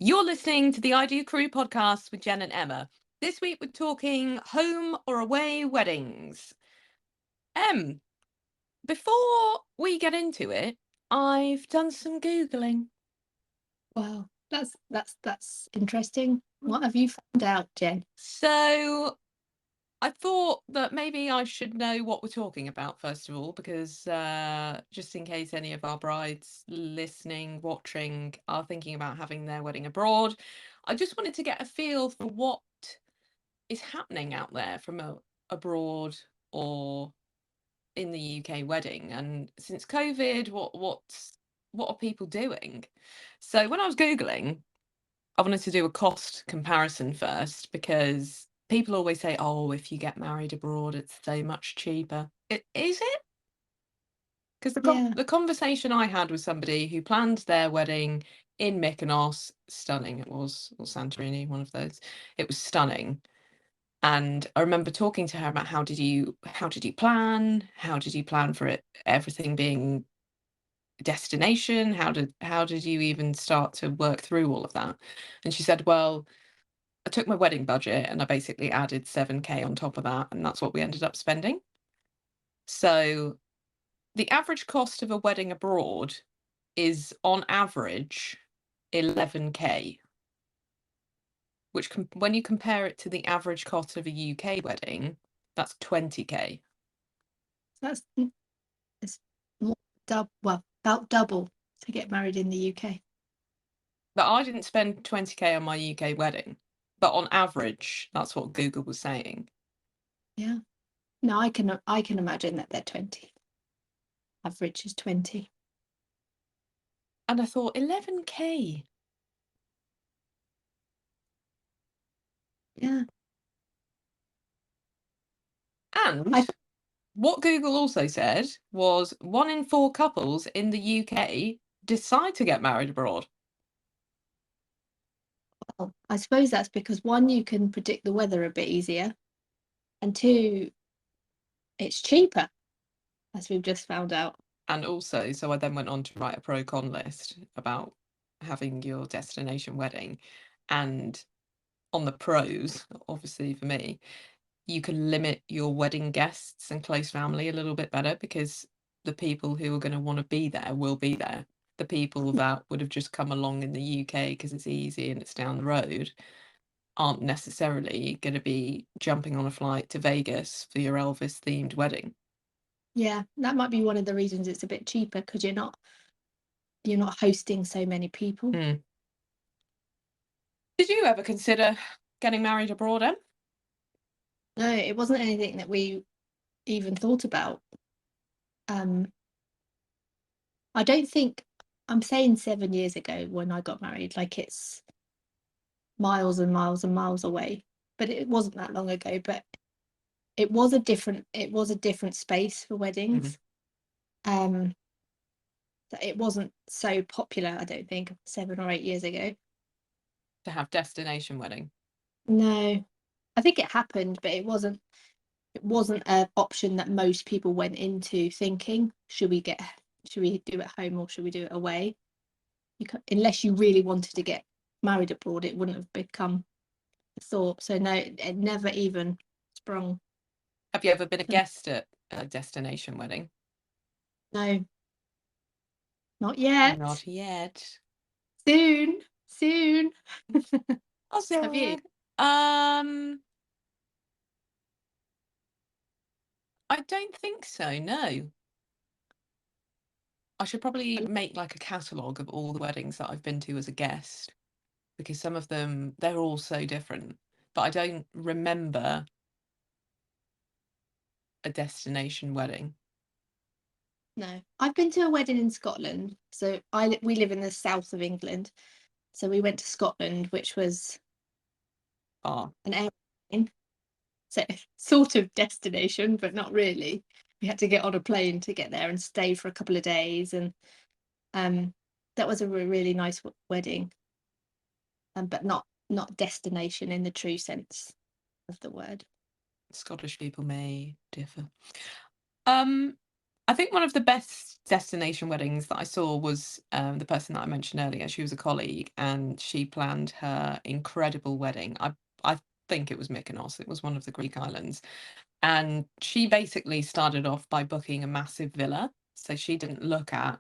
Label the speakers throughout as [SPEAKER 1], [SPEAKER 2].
[SPEAKER 1] You're listening to the I Do Crew podcast with Jen and Emma. This week we're talking home or away weddings. Em, before we get into it, I've done some Googling.
[SPEAKER 2] Wow, that's interesting. What have you found out, Jen?
[SPEAKER 1] So I thought that maybe I should know what we're talking about, first of all, because just in case any of our brides listening, watching, are thinking about having their wedding abroad, I just wanted to get a feel for what is happening out there from abroad or in the UK wedding. And since COVID, what are people doing? So when I was Googling, I wanted to do a cost comparison first because people always say, oh, if you get married abroad, it's so much cheaper. Is it? Because
[SPEAKER 2] Yeah,
[SPEAKER 1] the conversation I had with somebody who planned their wedding in Mykonos, stunning it was, or Santorini, one of those, it was stunning. And I remember talking to her about how did you plan? How did you plan for it, everything being destination? How did you even start to work through all of that? And she said, well, I took my wedding budget and I basically added 7K on top of that, and that's what we ended up spending. So the average cost of a wedding abroad is on average 11K, which when you compare it to the average cost of a UK wedding, that's 20K.
[SPEAKER 2] that's it's more about double to get married in the UK.
[SPEAKER 1] But I didn't spend 20K on my UK wedding. But on average, that's what Google was saying.
[SPEAKER 2] Yeah. No, I can imagine that they're 20. Average is 20.
[SPEAKER 1] And I thought 11K.
[SPEAKER 2] Yeah.
[SPEAKER 1] And
[SPEAKER 2] I
[SPEAKER 1] what Google also said was 1 in 4 couples in the UK decide to get married abroad.
[SPEAKER 2] well, I suppose that's because one, you can predict the weather a bit easier, and two, it's cheaper, as we've just found out.
[SPEAKER 1] And also, so I then went on to write a pro con list about having your destination wedding. And on the pros, obviously for me, you can limit your wedding guests and close family a little bit better because the people who are going to want to be there will be there. The people that would have just come along in the UK because it's easy and it's down the road aren't necessarily going to be jumping on a flight to Vegas for your Elvis themed wedding.
[SPEAKER 2] Yeah, that might be one of the reasons it's a bit cheaper, because you're not hosting so many people.
[SPEAKER 1] Hmm. Did you ever consider getting married abroad, Em?
[SPEAKER 2] No, it wasn't anything that we even thought about. Um, I don't think I'm saying 7 years ago when I got married, like it's miles and miles and miles away, but it wasn't that long ago. But it was a different space for
[SPEAKER 1] Mhm.
[SPEAKER 2] weddings. Um, that it wasn't so popular, I don't think, 7 or 8 years ago.
[SPEAKER 1] To have destination wedding.
[SPEAKER 2] No, I think it happened, but it wasn't an option that most people went into thinking, should we do it home or should we do it away? Unless you really wanted to get married abroad, it wouldn't have become a thought. So no, it never even sprung.
[SPEAKER 1] Have you ever been a
[SPEAKER 2] to-
[SPEAKER 1] guest at a destination wedding?
[SPEAKER 2] No, not yet.
[SPEAKER 1] Not yet.
[SPEAKER 2] Soon, soon. Have you?
[SPEAKER 1] Also, I don't think so, no. I should probably make like a catalogue of all the weddings that I've been to as a guest because some of them, they're all so different. But I don't remember a destination wedding.
[SPEAKER 2] No, I've been to a wedding in Scotland. So we live in the south of England. So we went to Scotland, which was
[SPEAKER 1] Ah,
[SPEAKER 2] an airplane, so sort of destination, but not really. We had to get on a plane to get there and stay for a couple of days, and um, that was a really nice wedding, but not destination in the true sense of the word.
[SPEAKER 1] Scottish people may differ. Um, I think one of the best destination weddings that I saw was the person that I mentioned earlier. She was a colleague, and she planned her incredible wedding. I think it was Mykonos. It was one of the Greek islands, and she basically started off by booking a massive villa. So she didn't look at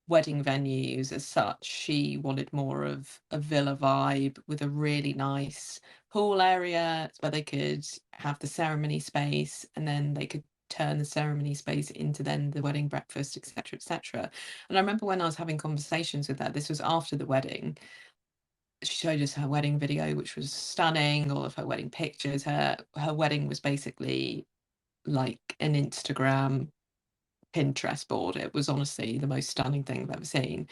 [SPEAKER 1] wedding venues as such. She wanted more of a villa vibe with a really nice pool area where they could have the ceremony space, and then they could turn the ceremony space into then the wedding breakfast, etc., etc. And I remember when I was having conversations with her, this was after the wedding, she showed us her wedding video, which was stunning, all of her wedding pictures. Her wedding was basically like an Instagram Pinterest board. It was honestly the most stunning thing I've ever seen.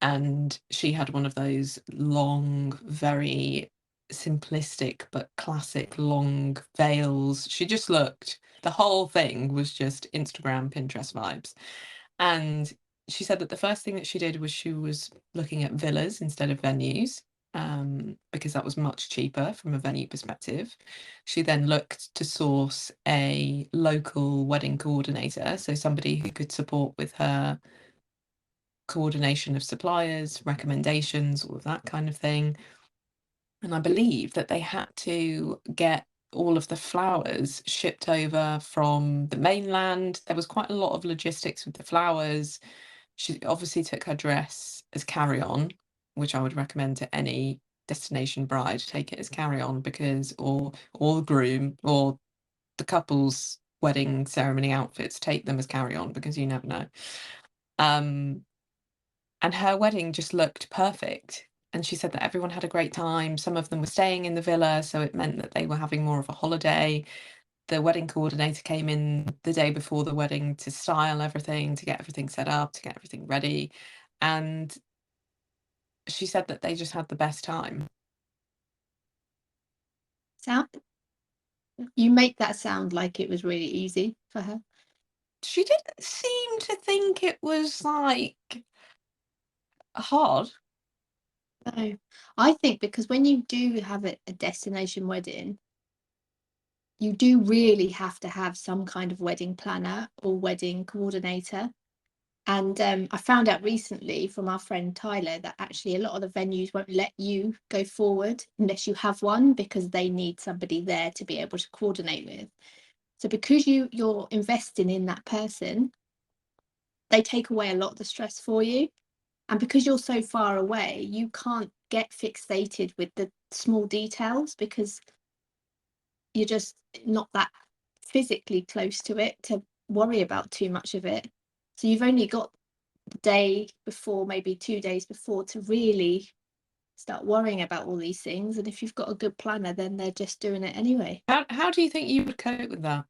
[SPEAKER 1] And she had one of those long, very simplistic but classic long veils. She just looked, the whole thing was just Instagram, Pinterest vibes. And she said that the first thing that she did was she was looking at villas instead of venues, because that was much cheaper from a venue perspective. She then looked to source a local wedding coordinator, so somebody who could support with her coordination of suppliers, recommendations, all of that kind of thing. And I believe that they had to get all of the flowers shipped over from the mainland. There was quite a lot of logistics with the flowers. She obviously took her dress as carry-on, which I would recommend to any destination bride. Take it as carry-on, because or the groom or the couple's wedding ceremony outfits, take them as carry-on, because you never know. And her wedding just looked perfect. And she said that everyone had a great time. Some of them were staying in the villa, so it meant that they were having more of a holiday. The wedding coordinator came in the day before the wedding to style everything, to get everything set up, to get everything ready. And she said that they just had the best time.
[SPEAKER 2] Sound you make that sound like it was really easy for her.
[SPEAKER 1] She didn't seem to think it was like hard.
[SPEAKER 2] No, I think because when you do have a destination wedding, you do really have to have some kind of wedding planner or wedding coordinator. And I found out recently from our friend Tyler that actually a lot of the venues won't let you go forward unless you have one, because they need somebody there to be able to coordinate with. So because you're investing in that person, they take away a lot of the stress for you. And because you're so far away, you can't get fixated with the small details, because you're just not that physically close to it to worry about too much of it. So you've only got the day before, maybe 2 days before, to really start worrying about all these things. And if you've got a good planner, then they're just doing it anyway.
[SPEAKER 1] How do you think you would cope with that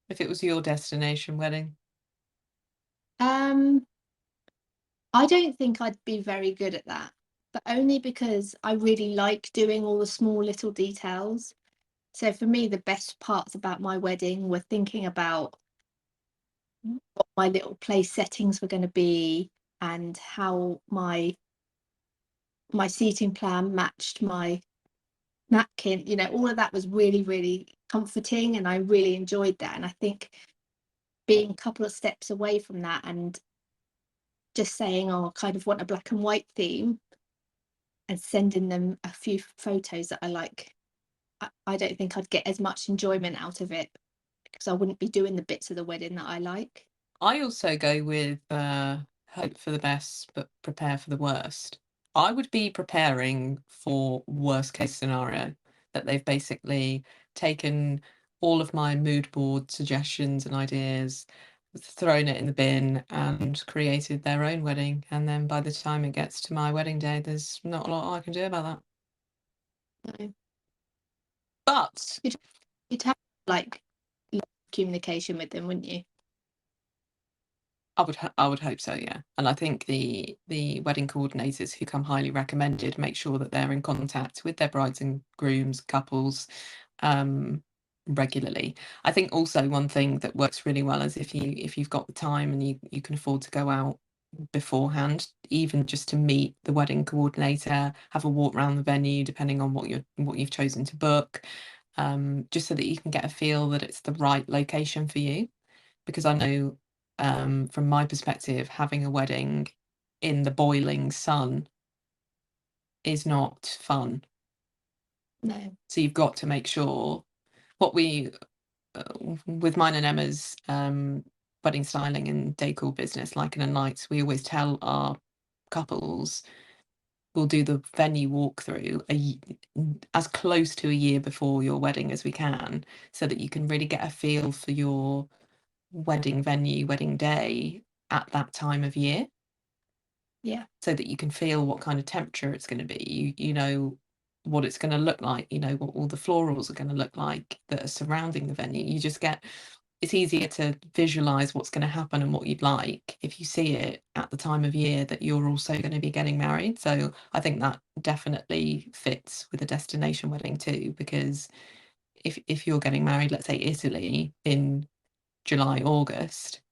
[SPEAKER 1] if it was your destination wedding?
[SPEAKER 2] Um, I don't think I'd be very good at that, but only because I really like doing all the small little details. So for me, the best parts about my wedding were thinking about what my little place settings were going to be, and how my seating plan matched my napkin. All of that was really, really comforting, and I really enjoyed that. And I think being a couple of steps away from that and just saying, oh, I kind of want a black and white theme, and sending them a few photos that I like, I don't think I'd get as much enjoyment out of it, because I wouldn't be doing the bits of the wedding that I like.
[SPEAKER 1] I also go with hope for the best but prepare for the worst. I would be preparing for worst case scenario, that they've basically taken all of my mood board suggestions and ideas, thrown it in the bin, and created their own wedding. And then by the time it gets to my wedding day, there's not a lot I can do about that.
[SPEAKER 2] So
[SPEAKER 1] But
[SPEAKER 2] you'd, you'd have like communication with them, wouldn't you?
[SPEAKER 1] I would hope so, yeah. And I think the wedding coordinators who come highly recommended make sure that they're in contact with their brides and grooms, couples, um, regularly. I think also one thing that works really well is if you've got the time and you can afford to go out beforehand, even just to meet the wedding coordinator, have a walk around the venue, depending on what you've chosen to book, just so that you can get a feel that it's the right location for you. because I know, from my perspective, having a wedding in the boiling sun is not fun.
[SPEAKER 2] No.
[SPEAKER 1] So you've got to make sure what we with mine and Emma's wedding styling and decor business, like in a nights, we always tell our couples we'll do the venue walkthrough as close to a year before your wedding as we can, so that you can really get a feel for your wedding venue, wedding day at that time of year,
[SPEAKER 2] Yeah.
[SPEAKER 1] so that you can feel what kind of temperature it's going to be. You know what it's going to look like. You know what all the florals are going to look like that are surrounding the venue. You just get it's easier to visualize what's going to happen and what you'd like if you see it at the time of year that you're also going to be getting married. So I think that definitely fits with a destination wedding too, because if you're getting married, let's say Italy in July, August,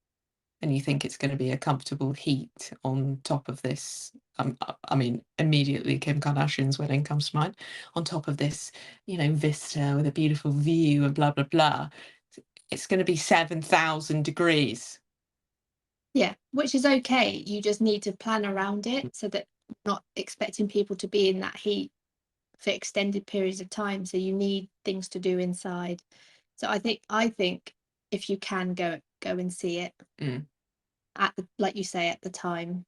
[SPEAKER 1] and you think it's going to be a comfortable heat on top of this, I mean, immediately Kim Kardashian's wedding comes to mind, on top of this, vista with a beautiful view and blah, blah, blah. It's going to be 7,000 degrees.
[SPEAKER 2] Yeah, which is okay. You just need to plan around it so that you're not expecting people to be in that heat for extended periods of time. So you need things to do inside. So I think if you can go and see it
[SPEAKER 1] Mm.
[SPEAKER 2] at the, like you say, at the time,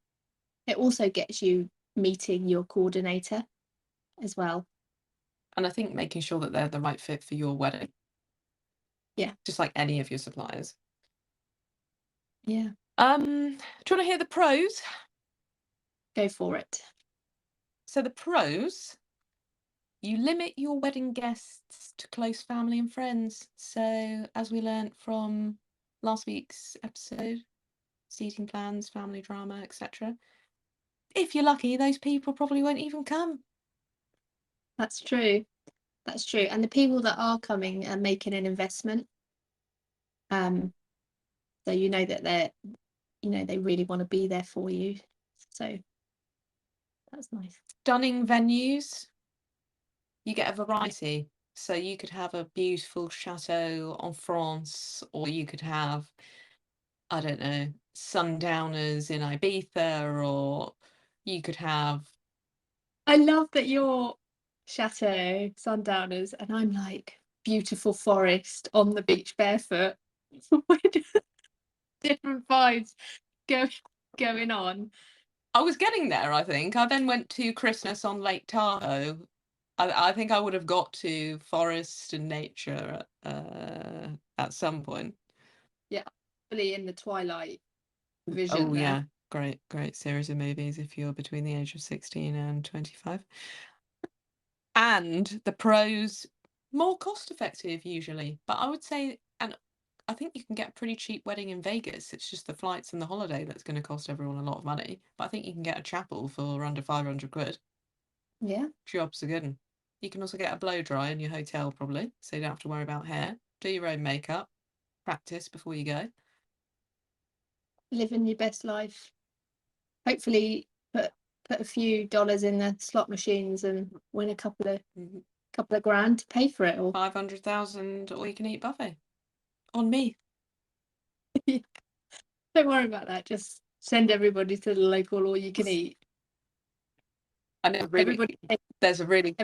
[SPEAKER 2] it also gets you meeting your coordinator as well.
[SPEAKER 1] And I think making sure that they're the right fit for your wedding,
[SPEAKER 2] Yeah.
[SPEAKER 1] just like any of your suppliers.
[SPEAKER 2] Yeah.
[SPEAKER 1] Do you want to hear the pros?
[SPEAKER 2] Go for it.
[SPEAKER 1] So the pros, you limit your wedding guests to close family and friends. So as we learnt from last week's episode, seating plans, family drama, etc. If you're lucky, those people probably won't even come.
[SPEAKER 2] That's true. That's true. And the people that are coming are making an investment. So you know that they really want to be there for you. So that's nice.
[SPEAKER 1] Stunning venues, you get a variety. So you could have a beautiful chateau en France, or you could have, I don't know, sundowners in Ibiza, or you could have.
[SPEAKER 2] I love that you're chateau sundowners, and I'm like beautiful forest on the beach barefoot. Different vibes go, going on.
[SPEAKER 1] I was getting there, I think. I then went to Christmas on Lake Tahoe. I think I would have got to forest and nature at some point.
[SPEAKER 2] Yeah, fully in the twilight
[SPEAKER 1] Oh
[SPEAKER 2] vision there.
[SPEAKER 1] yeah, great series of movies if you're between the age of 16 and 25. And the pros, more cost effective usually, but I would say, and I think you can get a pretty cheap wedding in Vegas. It's just the flights and the holiday that's going to cost everyone a lot of money. But I think you can get a chapel for under 500 quid.
[SPEAKER 2] Yeah,
[SPEAKER 1] Jobs are good. You can also get a blow dry in your hotel probably, so you don't have to worry about hair. Do your own makeup, practice before you go.
[SPEAKER 2] living your best life. Hopefully, put a few dollars in the slot machines and win a couple of grand to pay for it all.
[SPEAKER 1] 500,000 all you can eat buffet on me.
[SPEAKER 2] Don't worry about that. Just send everybody to the local all you can eat.
[SPEAKER 1] And it really,
[SPEAKER 2] Everybody,
[SPEAKER 1] there's a really,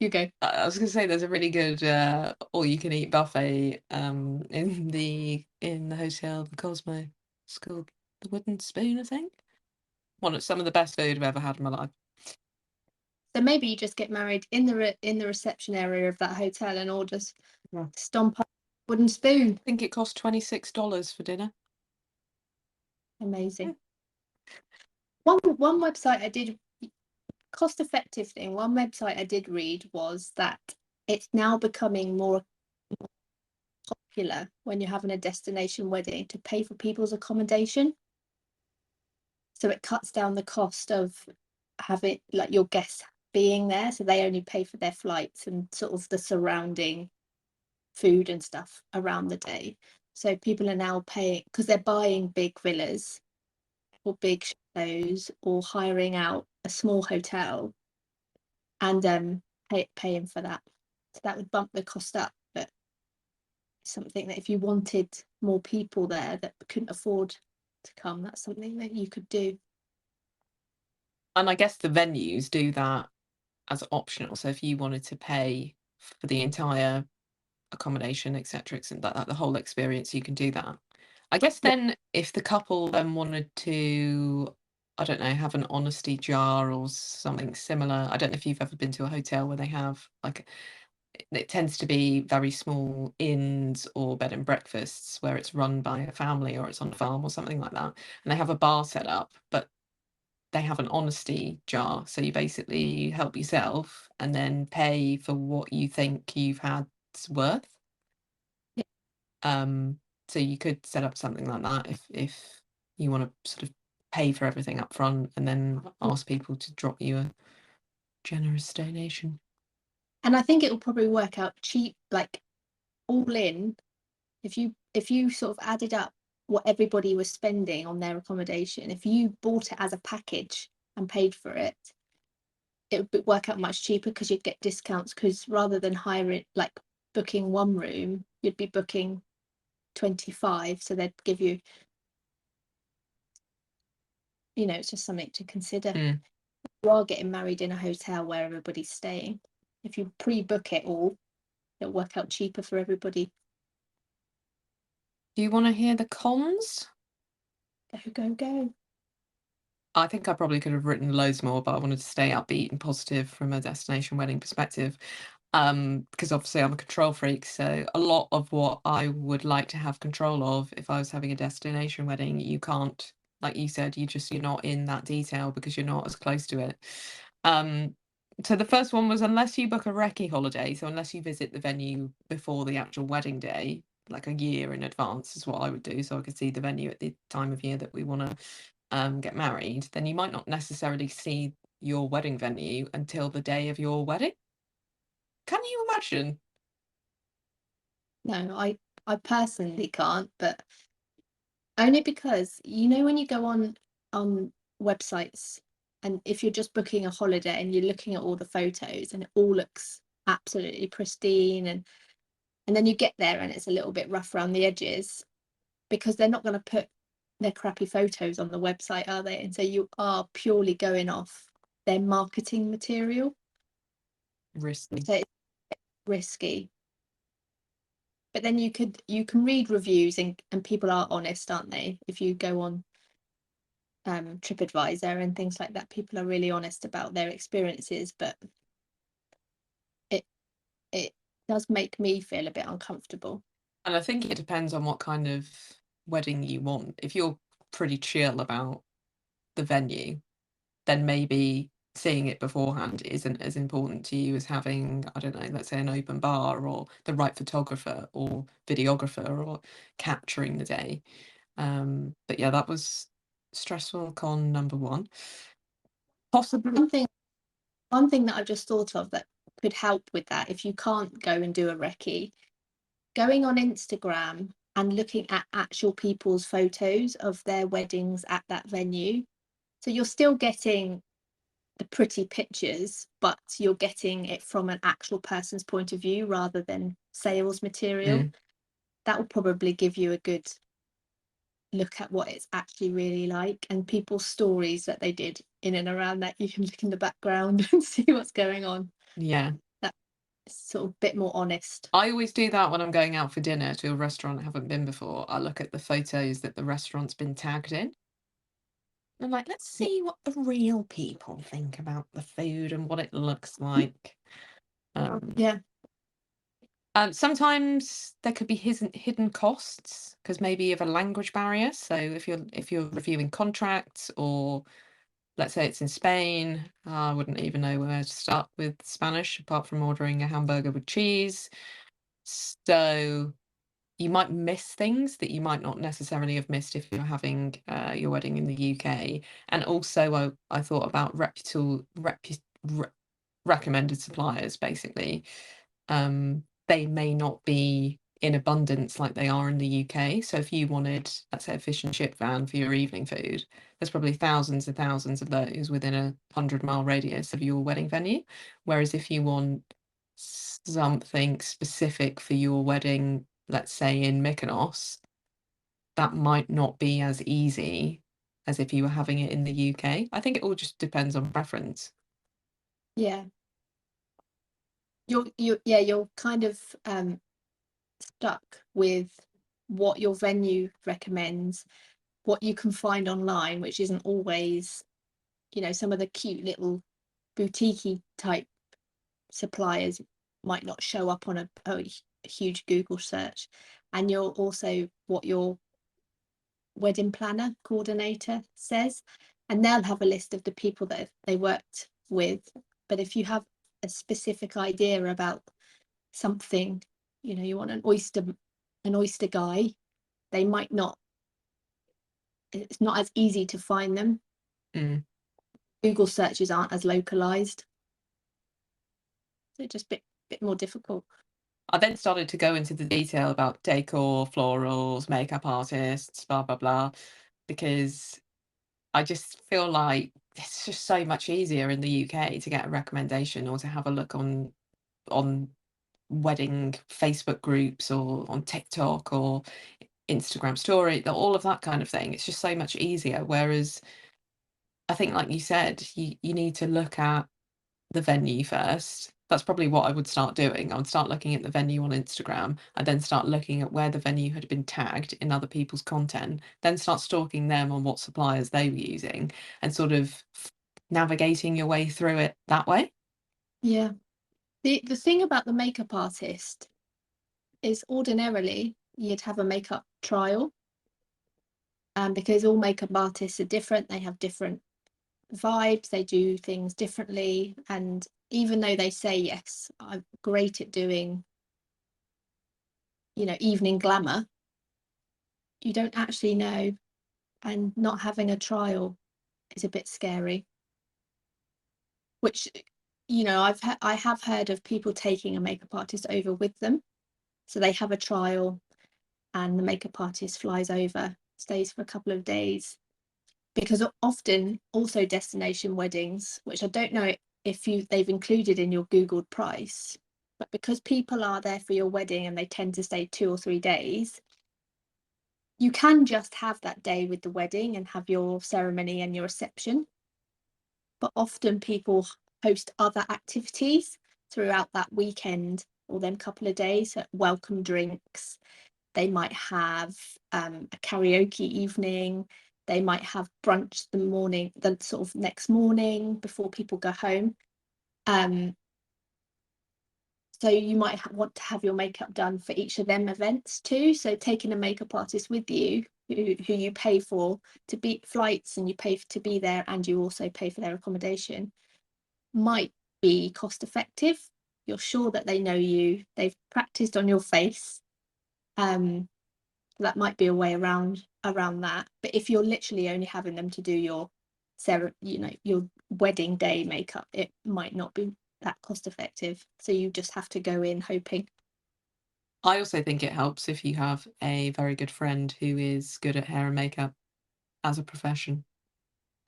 [SPEAKER 2] you go.
[SPEAKER 1] I was going to say there's a really good all you can eat buffet in the hotel, the Cosmo. It's called the Wooden Spoon, I think. One of some of the best food I've ever had in my life.
[SPEAKER 2] So maybe you just get married in the reception area of that hotel and all just stomp up wooden spoon.
[SPEAKER 1] I think it cost $26 for dinner.
[SPEAKER 2] Amazing. One website I did, cost effective thing, one website I did read was that it's now becoming more popular when you're having a destination wedding to pay for people's accommodation. So it cuts down the cost of having like your guests being there. So they only pay for their flights and sort of the surrounding food and stuff around the day. So people are now paying because they're buying big villas or big chateaus or hiring out a small hotel and paying for that. So that would bump the cost up. But something that if you wanted more people there that couldn't afford to come, that's something that you could do.
[SPEAKER 1] And I guess the venues do that as optional. So if you wanted to pay for the entire accommodation, etc., that the whole experience, you can do that. I guess
[SPEAKER 2] Yeah.
[SPEAKER 1] then if the couple then wanted to, I don't know, have an honesty jar or something similar. I don't know if you've ever been to a hotel where they have like it tends to be very small inns or bed and breakfasts where it's run by a family or it's on a farm or something like that. And they have a bar set up, but they have an honesty jar. So you basically help yourself and then pay for what you think you've had's worth.
[SPEAKER 2] Yeah.
[SPEAKER 1] Um, so you could set up something like that if you want to sort of pay for everything up front and then ask people to drop you a generous donation.
[SPEAKER 2] And I think it will probably work out cheap, like all in. If you sort of added up what everybody was spending on their accommodation, if you bought it as a package and paid for it, it would work out much cheaper because you'd get discounts, because rather than hiring, like booking one room, you'd be booking 25, so they'd give you, it's just something to consider.
[SPEAKER 1] Mm.
[SPEAKER 2] You are getting married in a hotel where everybody's staying. If you pre-book it all, it'll work out cheaper for everybody.
[SPEAKER 1] Do you want to hear the cons?
[SPEAKER 2] Go, go, go.
[SPEAKER 1] I think I probably could have written loads more, but I wanted to stay upbeat and positive from a destination wedding perspective. Because obviously I'm a control freak, so a lot of what I would like to have control of if I was having a destination wedding, you can't, like you said, you're not in that detail because you're not as close to it. Um, so the first one was unless you book a recce holiday, so unless you visit the venue before the actual wedding day, like a year in advance is what I would do, so I could see the venue at the time of year that we want to get married, then you might not necessarily see your wedding venue until the day of your wedding. Can you imagine?
[SPEAKER 2] No, I personally can't, but only because when you go on websites, and if you're just booking a holiday and you're looking at all the photos and it all looks absolutely pristine, and then you get there and it's a little bit rough around the edges, because they're not going to put their crappy photos on the website, are they? And so you are purely going off their marketing material.
[SPEAKER 1] Risky.
[SPEAKER 2] So it's risky. But then you can read reviews, and people are honest, aren't they? If you go on TripAdvisor and things like that, people are really honest about their experiences. But it it does make me feel a bit uncomfortable.
[SPEAKER 1] And I think it depends on what kind of wedding you want. If you're pretty chill about the venue, then maybe seeing it beforehand isn't as important to you as having, I don't know, let's say an open bar or the right photographer or videographer or capturing the day. But yeah, that was stressful con number one. Possibly.
[SPEAKER 2] One thing that I've just thought of that could help with that, if you can't go and do a recce, going on Instagram and looking at actual people's photos of their weddings at that venue. So you're still getting the pretty pictures, but you're getting it from an actual person's point of view rather than sales material.
[SPEAKER 1] Mm,
[SPEAKER 2] That will probably give you a good look at what it's actually really like, and people's stories that they did in and around that. You can look in the background and see what's going on.
[SPEAKER 1] yeah.
[SPEAKER 2] That's sort of a bit more honest.
[SPEAKER 1] I always do that when I'm going out for dinner to a restaurant I haven't been before. I look at the photos that the restaurant's been tagged in. I'm like, let's
[SPEAKER 2] Yeah,
[SPEAKER 1] see what the real people think about the food and what it looks like. Um,
[SPEAKER 2] yeah,
[SPEAKER 1] Sometimes there could be hidden costs because maybe you have a language barrier. So if you're reviewing contracts, or let's say it's in Spain, I wouldn't even know where to start with Spanish apart from ordering a hamburger with cheese. So you might miss things that you might not necessarily have missed if you're having your wedding in the UK. And also, I thought about re- recommended suppliers, basically. They may not be in abundance like they are in the UK. So if you wanted, let's say, a fish and chip van for your evening food, there's probably thousands and thousands of those within a 100-mile radius of your wedding venue. Whereas if you want something specific for your wedding, let's say in Mykonos, that might not be as easy as if you were having it in the UK. I think it all just depends on preference.
[SPEAKER 2] Yeah. You're kind of stuck with what your venue recommends, what you can find online, which isn't always, some of the cute little boutique type suppliers might not show up on a huge Google search. And you're also what your wedding planner coordinator says, and they'll have a list of the people that they worked with. But if you have a specific idea about something, you want an oyster guy, they might not, it's not as easy to find them.
[SPEAKER 1] Mm.
[SPEAKER 2] Google searches aren't as localized, so just bit more difficult.
[SPEAKER 1] I then started to go into the detail about decor, florals, makeup artists, blah blah blah, because I just feel like it's just so much easier in the UK to get a recommendation or to have a look on wedding Facebook groups or on TikTok or Instagram story, all of that kind of thing. It's just so much easier. Whereas I think, like you said, you need to look at the venue first. That's probably what I would start doing. I would start looking at the venue on Instagram. I'd then start looking at where the venue had been tagged in other people's content, then start stalking them on what suppliers they were using and sort of navigating your way through it that way.
[SPEAKER 2] Yeah. The thing about the makeup artist is ordinarily you'd have a makeup trial, because all makeup artists are different, they have different vibes, they do things differently. And even though they say, yes, I'm great at doing, evening glamour, you don't actually know. And not having a trial is a bit scary, which, I have heard of people taking a makeup artist over with them. So they have a trial and the makeup artist flies over, stays for a couple of days, because often also destination weddings, which I don't know if they've included in your Googled price, but because people are there for your wedding and they tend to stay 2 or 3 days, you can just have that day with the wedding and have your ceremony and your reception. But often people host other activities throughout that weekend or them couple of days, so welcome drinks. They might have a karaoke evening. They might have brunch the sort of next morning before people go home. So you might want to have your makeup done for each of them events too. So taking a makeup artist with you, who you pay for to be flights, and you pay to be there, and you also pay for their accommodation, might be cost effective. You're sure that they know you, they've practiced on your face. That might be a way around that. But if you're literally only having them to do your your wedding day makeup, it might not be that cost effective. So you just have to go in hoping.
[SPEAKER 1] I also think it helps if you have a very good friend who is good at hair and makeup as a profession.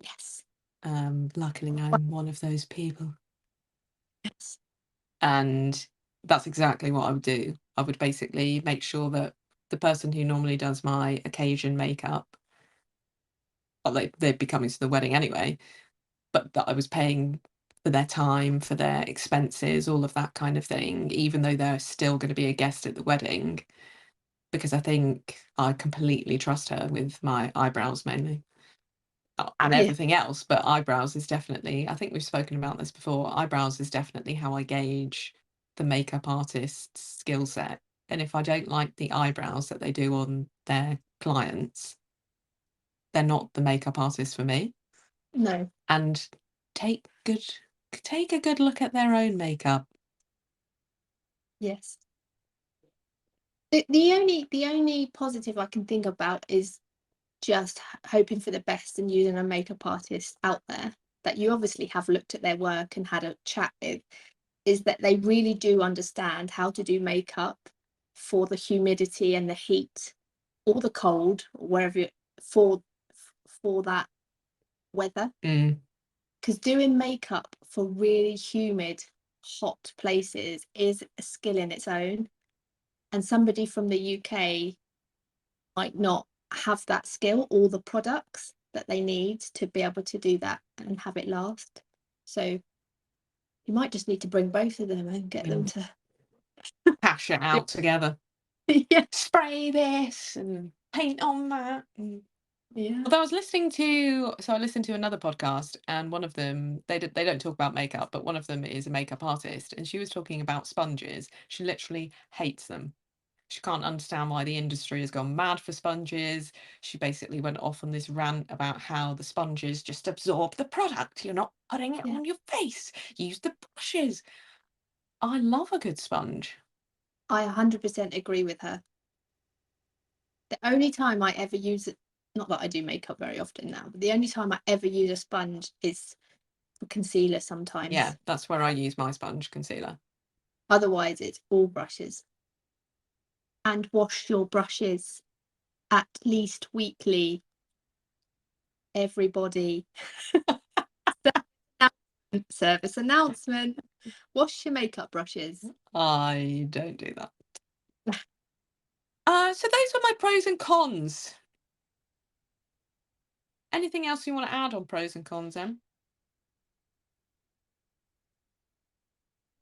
[SPEAKER 2] Yes.
[SPEAKER 1] Luckily, I'm one of those people.
[SPEAKER 2] Yes.
[SPEAKER 1] And that's exactly what I would do. I would basically make sure that the person who normally does my occasion makeup, well, they'd be coming to the wedding anyway, but that I was paying for their time, for their expenses, all of that kind of thing, even though they're still going to be a guest at the wedding, because I think I completely trust her with my eyebrows mainly. And
[SPEAKER 2] Yeah.
[SPEAKER 1] everything else, but eyebrows is definitely, I think we've spoken about this before, eyebrows is definitely how I gauge the makeup artist's skill set. And if I don't like the eyebrows that they do on their clients, they're not the makeup artist for me.
[SPEAKER 2] No.
[SPEAKER 1] And take good take a good look at their own makeup.
[SPEAKER 2] Yes. The only positive I can think about is just hoping for the best and using a makeup artist out there that you obviously have looked at their work and had a chat with, is that they really do understand how to do makeup for the humidity and the heat or the cold, wherever for for that weather.
[SPEAKER 1] Mm.
[SPEAKER 2] Because doing makeup for really humid, hot places is a skill in its own. And somebody from the UK might not have that skill or the products that they need to be able to do that and have it last. So you might just need to bring both of them and get them to
[SPEAKER 1] Cash it
[SPEAKER 2] do
[SPEAKER 1] out together.
[SPEAKER 2] yeah.
[SPEAKER 1] Spray this and paint on that.
[SPEAKER 2] Yeah.
[SPEAKER 1] Although I listened to another podcast, and one of them, they don't talk about makeup, but one of them is a makeup artist, and she was talking about sponges. She literally hates them. She can't understand why the industry has gone mad for sponges. She basically went off on this rant about how the sponges just absorb the product. You're not putting it
[SPEAKER 2] Yeah.
[SPEAKER 1] on your face. Use the brushes. I love a good sponge.
[SPEAKER 2] I 100% agree with her. The only time I ever use it, not that I do makeup very often now, but the only time I ever use a sponge is for concealer
[SPEAKER 1] Yeah,
[SPEAKER 2] sometimes.
[SPEAKER 1] that's where I use my sponge concealer.
[SPEAKER 2] Otherwise, it's all brushes. And wash your brushes at least weekly, everybody. Service announcement. Wash your makeup brushes.
[SPEAKER 1] I don't do that. So those were my pros and cons. Anything else you want to add on pros and cons, Em?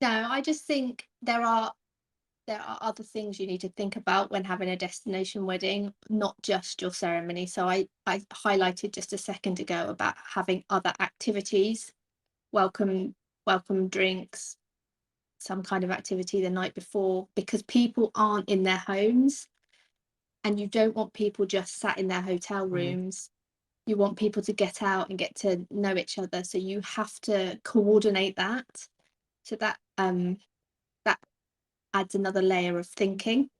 [SPEAKER 2] No, I just think there are other things you need to think about when having a destination wedding, not just your ceremony. So I highlighted just a second ago about having other activities, welcome welcome drinks, some kind of activity the night before, because people aren't in their homes and you don't want people just sat in their hotel
[SPEAKER 1] Mm.
[SPEAKER 2] rooms. You want people to get out and get to know each other. So you have to coordinate that. So that adds another layer of thinking.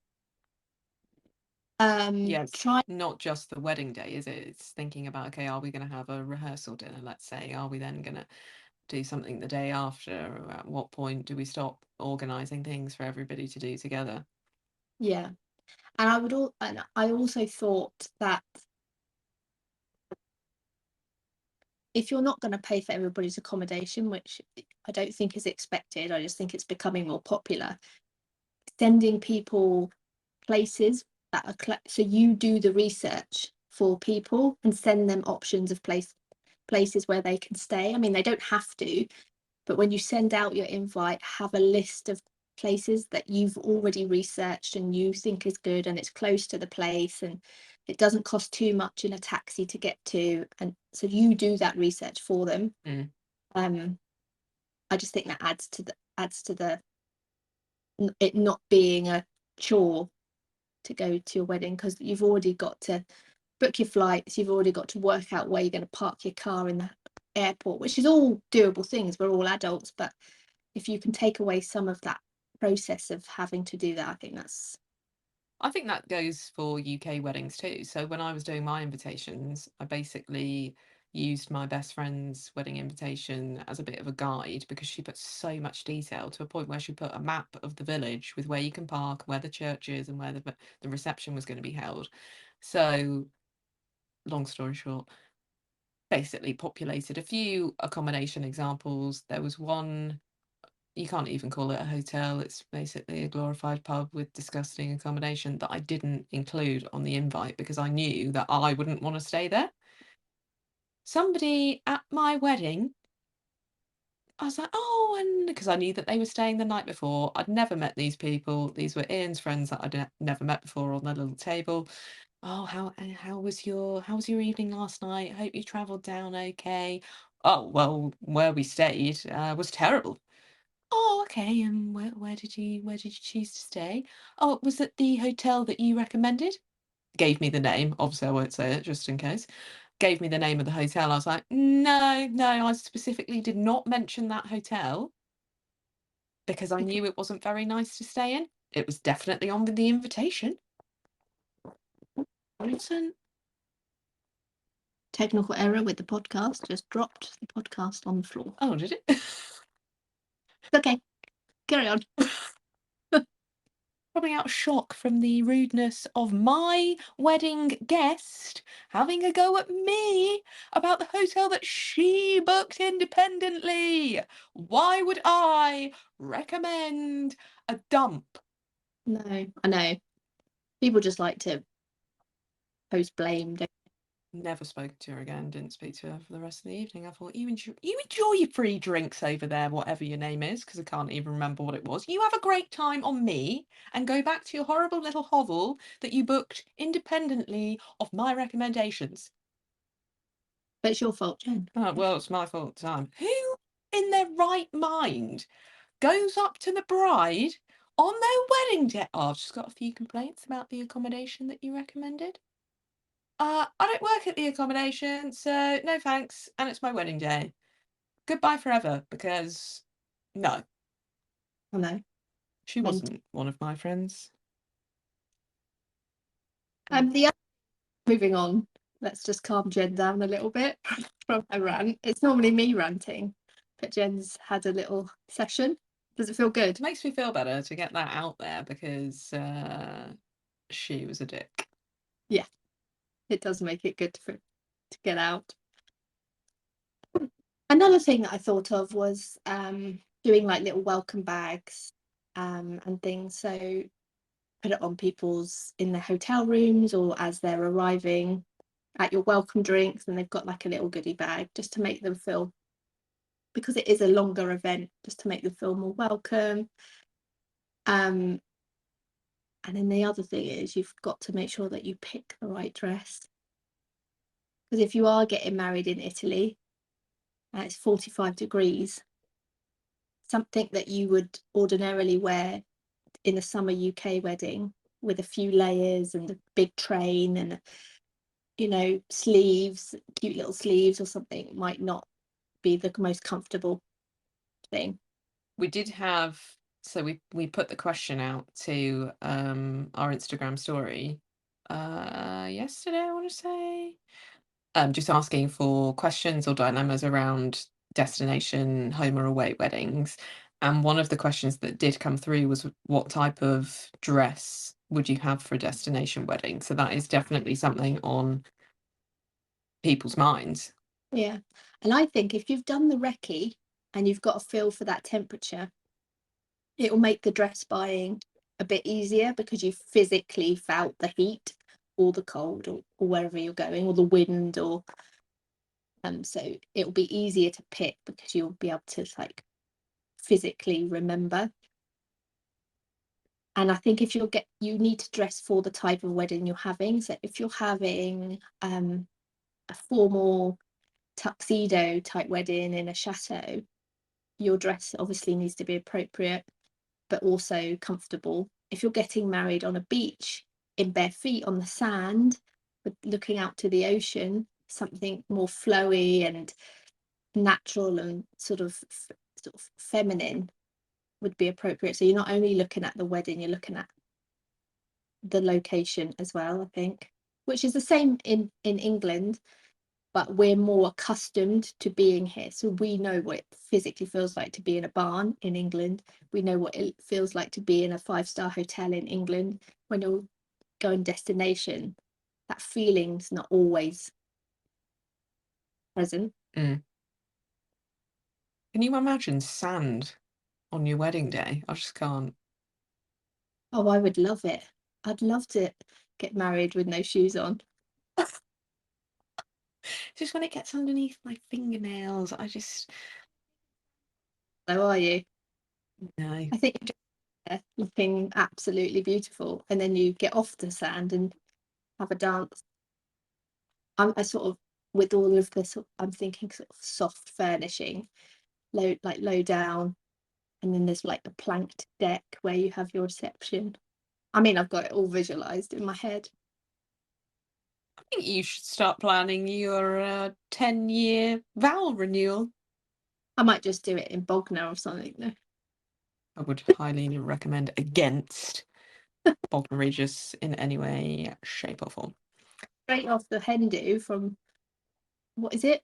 [SPEAKER 1] Yeah, it's
[SPEAKER 2] Try
[SPEAKER 1] not just the wedding day, is it? It's thinking about, okay, are we going to have a rehearsal dinner, let's say? Are we then going to do something the day after? Or at what point do we stop organising things for everybody to do together?
[SPEAKER 2] yeah. And I also thought that if you're not going to pay for everybody's accommodation, which I don't think is expected, I just think it's becoming more popular, sending people places that are so you do the research for people and send them options of places where they can stay. I mean, they don't have to, but when you send out your invite, have a list of places that you've already researched and you think is good and it's close to the place and it doesn't cost too much in a taxi to get to. And so you do that research for them.
[SPEAKER 1] Mm.
[SPEAKER 2] Um, I just think that adds to the it not being a chore to go to your wedding, because you've already got to book your flights, you've already got to work out where you're going to park your car in the airport, which is all doable things. We're all adults, but if you can take away some of that process of having to do that, I think that's
[SPEAKER 1] I think that goes for UK weddings too. So when I was doing my invitations, I basically used my best friend's wedding invitation as a bit of a guide because she put so much detail to a point where she put a map of the village with where you can park, where the church is, and where the reception was going to be held. So, long story short, basically populated a few accommodation examples. There was one, you can't even call it a hotel, it's basically a glorified pub with disgusting accommodation that I didn't include on the invite because I knew that I wouldn't want to stay there. Somebody at my wedding, I was like, oh, and because I knew that they were staying the night before, I'd never met these people. These were Ian's friends that I'd never met before on their little table. Oh, how was your evening last night? Hope you travelled down okay. Oh, well, where we stayed was terrible. Oh, okay. And where did you choose to stay? Oh, it was at the hotel that you recommended. Gave me the name. Obviously, I won't say it just in case. Gave me the name of the hotel. I was like, no, no, I specifically did not mention that hotel because I
[SPEAKER 2] okay.
[SPEAKER 1] knew it wasn't very nice to stay in. It was definitely on the invitation. It wasn't.
[SPEAKER 2] Technical error with the podcast, just dropped the podcast on the floor.
[SPEAKER 1] Oh, did it?
[SPEAKER 2] Okay, carry on.
[SPEAKER 1] Coming out shock from the rudeness of my wedding guest having a go at me about the hotel that she booked independently. Why would I recommend a dump?
[SPEAKER 2] No, I know people just like to post blame.
[SPEAKER 1] Never spoke to her again. Didn't speak to her for the rest of the evening. I thought, you enjoy your free drinks over there, whatever your name is, because I can't even remember what it was. You have a great time on me and go back to your horrible little hovel that you booked independently of my recommendations.
[SPEAKER 2] But it's your fault, Jen.
[SPEAKER 1] Well, it's my fault at the time. Who in their right mind goes up to the bride on their wedding day? Oh, I've just got a few complaints about the accommodation that you recommended. I don't work at the accommodation, so no thanks, and it's my wedding day. Goodbye forever, because no,
[SPEAKER 2] I know.
[SPEAKER 1] she
[SPEAKER 2] Mental.
[SPEAKER 1] wasn't one of my friends.
[SPEAKER 2] The other, moving on. Let's just calm Jen down a little bit from her rant. It's normally me ranting, but Jen's had a little session. Does it feel good?
[SPEAKER 1] Makes me feel better to get that out there because she was a dick.
[SPEAKER 2] Yeah, it does make it good to get out. Another thing that I thought of was doing like little welcome bags and things. So put it on people's in their hotel rooms or as they're arriving at your welcome drinks, and they've got like a little goodie bag just to make them feel, because it is a longer event, just to make them feel more welcome. And then the other thing is you've got to make sure that you pick the right dress, because if you are getting married in Italy and it's 45 degrees, something that you would ordinarily wear in a summer UK wedding with a few layers and a big train and sleeves, cute little sleeves or something, might not be the most comfortable thing.
[SPEAKER 1] We did have, so we put the question out to our Instagram story yesterday, I want to say. Just asking for questions or dilemmas around destination home or away weddings. And one of the questions that did come through was what type of dress would you have for a destination wedding? So that is definitely something on people's minds.
[SPEAKER 2] Yeah. And I think if you've done the recce and you've got a feel for that temperature, it will make the dress buying a bit easier because you physically felt the heat or the cold, or wherever you're going, or the wind, or so it'll be easier to pick because you'll be able to like physically remember. And I think if you need to dress for the type of wedding you're having. So if you're having a formal tuxedo type wedding in a chateau, your dress obviously needs to be appropriate but also comfortable. If you're getting married on a beach in bare feet on the sand, but looking out to the ocean, something more flowy and natural and sort of feminine would be appropriate. So you're not only looking at the wedding, you're looking at the location as well, I think, which is the same in England, but we're more accustomed to being here. So we know what it physically feels like to be in a barn in England. We know what it feels like to be in a 5-star hotel in England. When you're going destination, that feeling's not always present.
[SPEAKER 1] Mm. Can you imagine sand on your wedding day? I just can't.
[SPEAKER 2] Oh, I would love it. I'd love to get married with no shoes on.
[SPEAKER 1] Just when it gets underneath my fingernails, I just
[SPEAKER 2] So are you?
[SPEAKER 1] no.
[SPEAKER 2] I think you're just there looking absolutely beautiful, and then you get off the sand and have a dance. I sort of, with all of this, I'm thinking sort of soft furnishing, low down, and then there's like the planked deck where you have your reception. I mean, I've got it all visualized in my head.
[SPEAKER 1] I think you should start planning your 10-year vow renewal.
[SPEAKER 2] I might just do it in Bognor or something though.
[SPEAKER 1] I would highly recommend against Bognor Regis in any way, shape, or form.
[SPEAKER 2] Straight off the hen do from, what is it?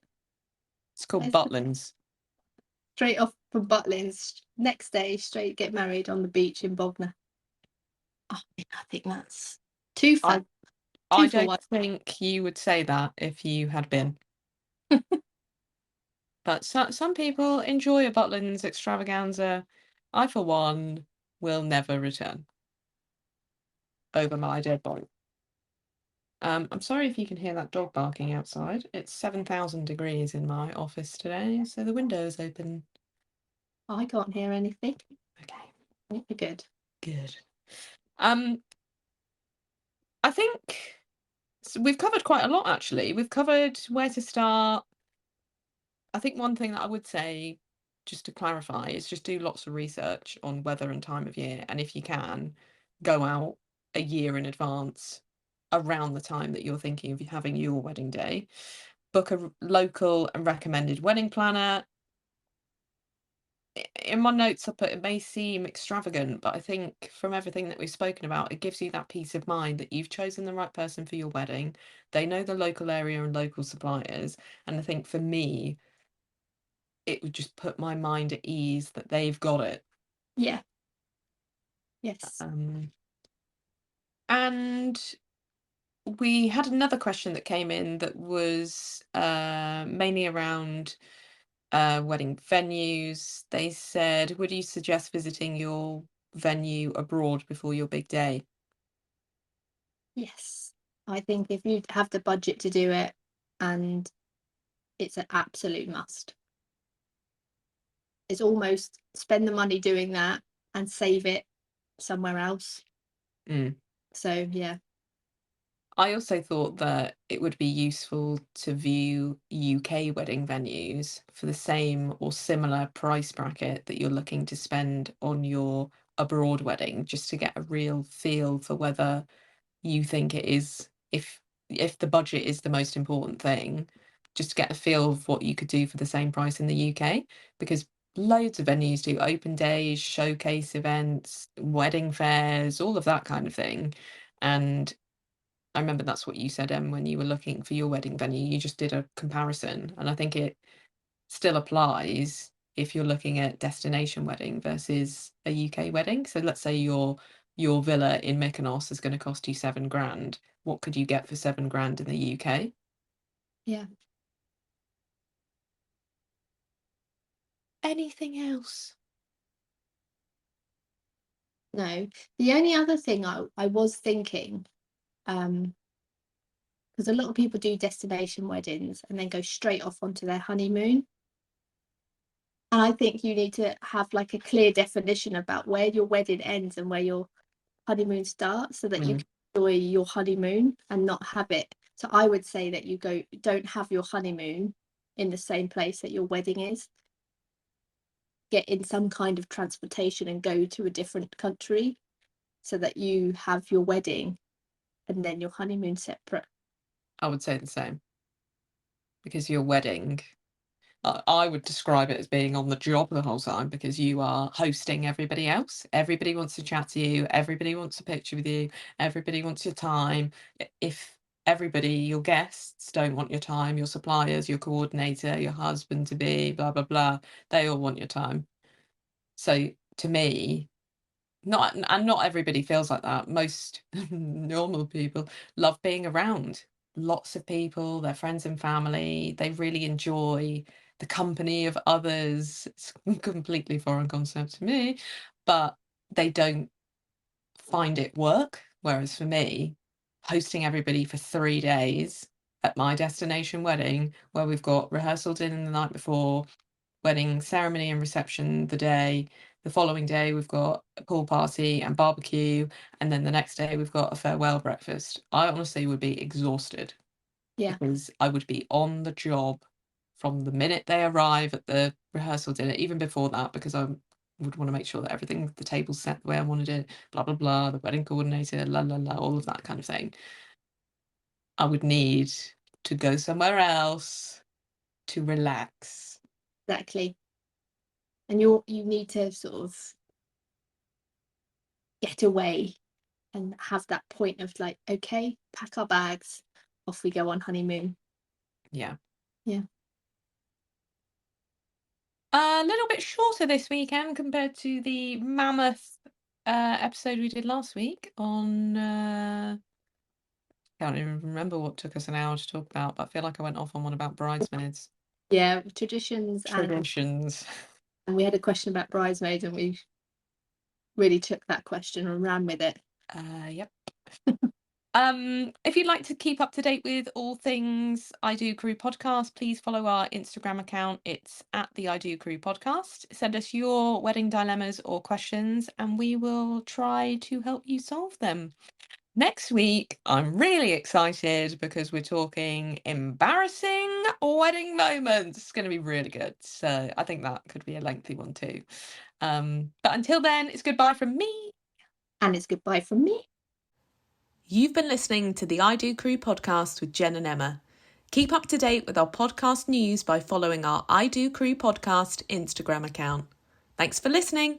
[SPEAKER 1] It's called
[SPEAKER 2] Where's the,
[SPEAKER 1] Butlins.
[SPEAKER 2] straight off from Butlins. Next day, straight get married on the beach in Bognor. Oh, I think that's two
[SPEAKER 1] I
[SPEAKER 2] for
[SPEAKER 1] I
[SPEAKER 2] two for
[SPEAKER 1] don't
[SPEAKER 2] one.
[SPEAKER 1] think you would say that if you had been. But some people enjoy a Butlins extravaganza. I, for one, will never return over my dead body. I'm sorry if you can hear that dog barking outside. It's 7,000 degrees in my office today, so the window is open.
[SPEAKER 2] I can't hear anything.
[SPEAKER 1] Okay,
[SPEAKER 2] You're good.
[SPEAKER 1] good. Um, I think we've covered quite a lot actually. We've covered where to start. I think one thing that I would say, just to clarify, is just do lots of research on weather and time of year, and if you can, go out a year in advance around the time that you're thinking of having your wedding day. Book a local and recommended wedding planner. In my notes, I put it may seem extravagant, but I think from everything that we've spoken about, it gives you that peace of mind that you've chosen the right person for your wedding. They know the local area and local suppliers. And I think for me, it would just put my mind at ease that they've got it.
[SPEAKER 2] Yeah. Yes.
[SPEAKER 1] Um, and we had another question that came in that was mainly around wedding venues. They said, would you suggest visiting your venue abroad before your big day?
[SPEAKER 2] Yes. I think if you have the budget to do it, and it's an absolute must. It's almost spend the money doing that and save it somewhere else.
[SPEAKER 1] Mm.
[SPEAKER 2] So yeah.
[SPEAKER 1] I also thought that it would be useful to view UK wedding venues for the same or similar price bracket that you're looking to spend on your abroad wedding, just to get a real feel for whether you think it is, if the budget is the most important thing, just to get a feel of what you could do for the same price in the UK, because loads of venues do open days, showcase events, wedding fairs, all of that kind of thing. And I remember that's what you said, Em, when you were looking for your wedding venue. You just did a comparison, and I think it still applies if you're looking at destination wedding versus a UK wedding. So let's say your villa in Mykonos is going to cost you 7 grand. What could you get for 7 grand in the UK?
[SPEAKER 2] Yeah.
[SPEAKER 1] Anything else?
[SPEAKER 2] No. The only other thing I was thinking, because a lot of people do destination weddings and then go straight off onto their honeymoon. And I think you need to have like a clear definition about where your wedding ends and where your honeymoon starts, so that you
[SPEAKER 1] Mm,
[SPEAKER 2] can enjoy your honeymoon and not have it. So I would say that don't have your honeymoon in the same place that your wedding is. Get in some kind of transportation and go to a different country so that you have your wedding and then your honeymoon separate.
[SPEAKER 1] I would say the same, because your wedding, I would describe it as being on the job the whole time, because you are hosting everybody else. Everybody wants to chat to you. Everybody wants a picture with you. Everybody wants your time. If everybody, your guests, don't want your time, your suppliers, your coordinator, your husband to be, blah, blah, blah, they all want your time. So to me, not everybody feels like that. Most normal people love being around lots of people, their friends and family. They really enjoy the company of others. It's a completely foreign concept to me, but they don't find it work. Whereas for me, hosting everybody for 3 days at my destination wedding, where we've got rehearsal dinner the night before, wedding ceremony and reception the day. The following day, we've got a pool party and barbecue. And then the next day, we've got a farewell breakfast. I honestly would be exhausted,
[SPEAKER 2] Yeah,
[SPEAKER 1] because I would be on the job from the minute they arrive at the rehearsal dinner, even before that, because I would want to make sure that everything, the table's set the way I wanted it, blah, blah, blah, the wedding coordinator, la, la, la, all of that kind of thing. I would need to go somewhere else to relax.
[SPEAKER 2] exactly. And you need to sort of get away and have that point of like, okay, pack our bags, off we go on honeymoon.
[SPEAKER 1] Yeah.
[SPEAKER 2] Yeah.
[SPEAKER 1] A little bit shorter this weekend compared to the mammoth episode we did last week on. Can't even remember what took us an hour to talk about, but I feel like I went off on one about bridesmaids.
[SPEAKER 2] Yeah, traditions.
[SPEAKER 1] Traditions.
[SPEAKER 2] And we had a question about bridesmaids and we really took that question and ran with it.
[SPEAKER 1] Yep. If you'd like to keep up to date with all things I Do Crew podcast, please follow our Instagram account. It's at the I Do Crew podcast. Send us your wedding dilemmas or questions, and we will try to help you solve them. Next week, I'm really excited because we're talking embarrassing wedding moments. It's going to be really good. So I think that could be a lengthy one too. But until then, it's goodbye from me.
[SPEAKER 2] And it's goodbye from me.
[SPEAKER 1] You've been listening to the I Do Crew podcast with Jen and Emma. Keep up to date with our podcast news by following our I Do Crew podcast Instagram account. Thanks for listening.